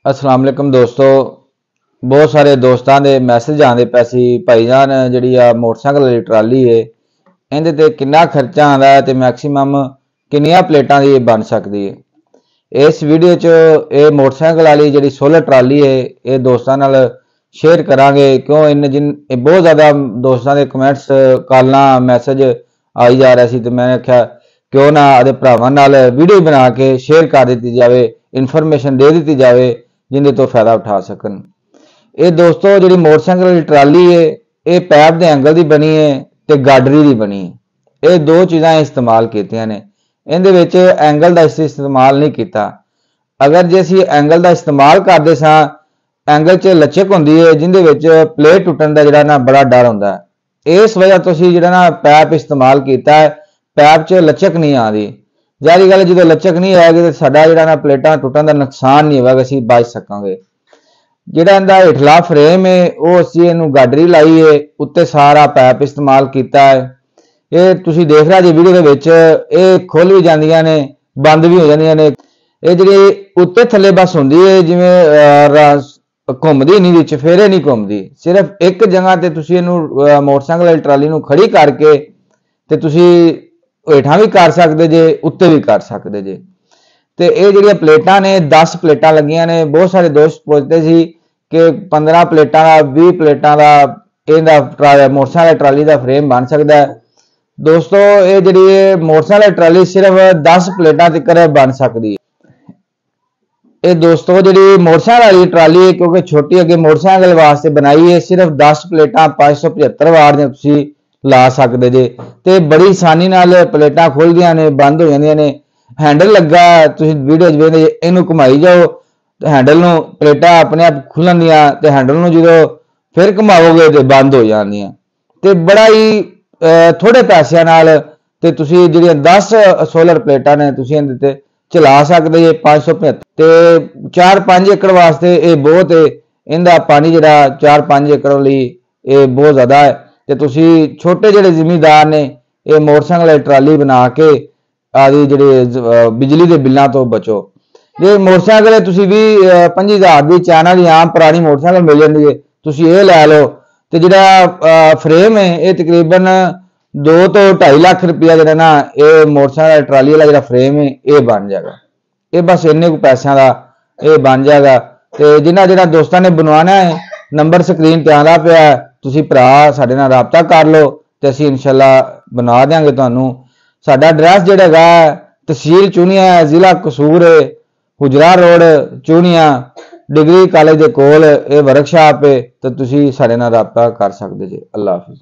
अस्सलाम वालेकुम दोस्तों। बहुत सारे दोस्तों के मैसेज आते पे सी भाई जान जी मोटरसाइकिल वाली ट्राली है इहदे कितना खर्चा आता है तो मैक्सीमम किनिया प्लेटां दी बन सकती है। इस वीडियो च मोटरसाइकिल वाली जी सोलर ट्राली है ये दोस्तों नाल शेयर करांगे क्यों इन जिन बहुत ज़्यादा दोस्तों के कमेंट्स कॉलां मैसेज आई जा रहा सी तो मैंने आख्या क्यों ना अपने भरावां नाल वीडियो बना के शेयर कर दी जाए, इन्फॉर्मेशन दे दी जाए जिंदे तो फायदा उठा सकन। ये दोस्तों जी मोटरसाइकिल की ट्राली है ये पैप के एंगल की बनी है तो गाडरी की बनी है। ये दो चीज़ां इस्तेमाल कीतियां ने, इहदे एंगल का इस्तेमाल नहीं किया। अगर जे असीं एंगल का इस्तेमाल करते सां एंगल च लचक होंदी है जिंदे प्लेट टुटन का जिहड़ा ना बड़ा डर होंदा है। इस वजह तो असीं जिहड़ा ना पैप इस्तेमाल किया है, पैप च लचक नहीं आती। जारी गल जो लचक नहीं आएगी तो साडा जिहड़ा ना प्लेटां टुटन का नुकसान नहीं होगा, असीं बच सकांगे। जिहड़ा इहदा हेठला फ्रेम है वो असीं इहनूं गाडरी लाई है, उत्ते सारा पैप इस्तेमाल किया है। ये तुसीं देख रहे जी वीडियो दे विच ये खुल भी जांदियां ने बंद भी हो जांदियां ने। ये जिहड़ी उत्ते थल्ले बस हुंदी है जिवें घुमदी नहीं विच फेरे नहीं घुमदी, सिर्फ एक जगह ते तुसीं इहनूं मोटरसाइकिल वाली ट्राली नूं खड़ी करके ते तुसीं हेठां भी कर सकते जे उत्ते भी कर सकते जे। तो ये जिहड़ियां प्लेटां ने 10 प्लेटां लगियां ने। बहुत सारे दोस्त पूछते सी कि 15 प्लेटां का 20 प्लेटां का मोटरसाइकिल ट्राली का फ्रेम बन सकता है। दोस्तों ये जिहड़ी मोटरसाइकिल ट्राली सिर्फ 10 प्लेटां तक बन सकती है। ये दोस्तों जी मोटरसाइकिल वाली ट्राली है क्योंकि छोटी अगे मोटरसाइकिल वास्ते बनाई है, सिर्फ 10 प्लेटां 575 वार ने तुसीं ला सकते जे ते बड़ी आसानी नाल प्लेटां खुलदियां ने बंद हो जांदियां ने। हैंडल लगा तुसीं वीडियो च वेखदे इहनूं घुमाई जाओ तो हैंडल नूं प्लेटां अपने आप खुलणदियां ते हैंडल नूं जो फिर घुमाओगे तो बंद हो जांदियां। ते बड़ा ही थोड़े पैसों नाल ते तुसीं जिहड़ियां 10 सोलर प्लेटां ने तुसीं इहदे ते चला सकते जे। 575 ते 4-5 एकड़ वास्ते ये बहुत है। इहदा पानी जिहड़ा 4-5 एकड़ लई ये बहुत ज़्यादा है। तो तुसीं छोटे जिहड़े जिमीदार ने ये मोटरसाइकिल ट्राली बना के आदि जिहड़े बिजली के बिलों तो बचो। जे मोटरसाइकिल तुसीं 20-25 की चाइना की आम पुरानी मोटरसाइकिल मिल जाती है, तुसीं ये लै लो तो जिहड़ा फ्रेम है ये तकरीबन 2 तो 2.5 लाख रुपया जिहड़ा ना ये मोटरसाइकिल ट्राली वाला जिहड़ा फ्रेम है ये बन जाएगा। ये बस इन्ने को पैसों का ये बन जाएगा। तो जिन्हां दोस्तों ने बनवाना है नंबर स्क्रीन ते आंदा पिया, तुसीं भरा साडे नाल राबता कर लो तो असीं इंशाअल्लाह बना देंगे तुहानूं। साडा एड्रैस जिहड़ा हैगा तहसील चूनिया जिला कसूर हुजरा रोड चूनिया डिग्री कॉलेज के कोल ये वर्कशाप है। तो तुसीं साडे नाल राबता कर सकदे जे। अल्लाह हाफिज़।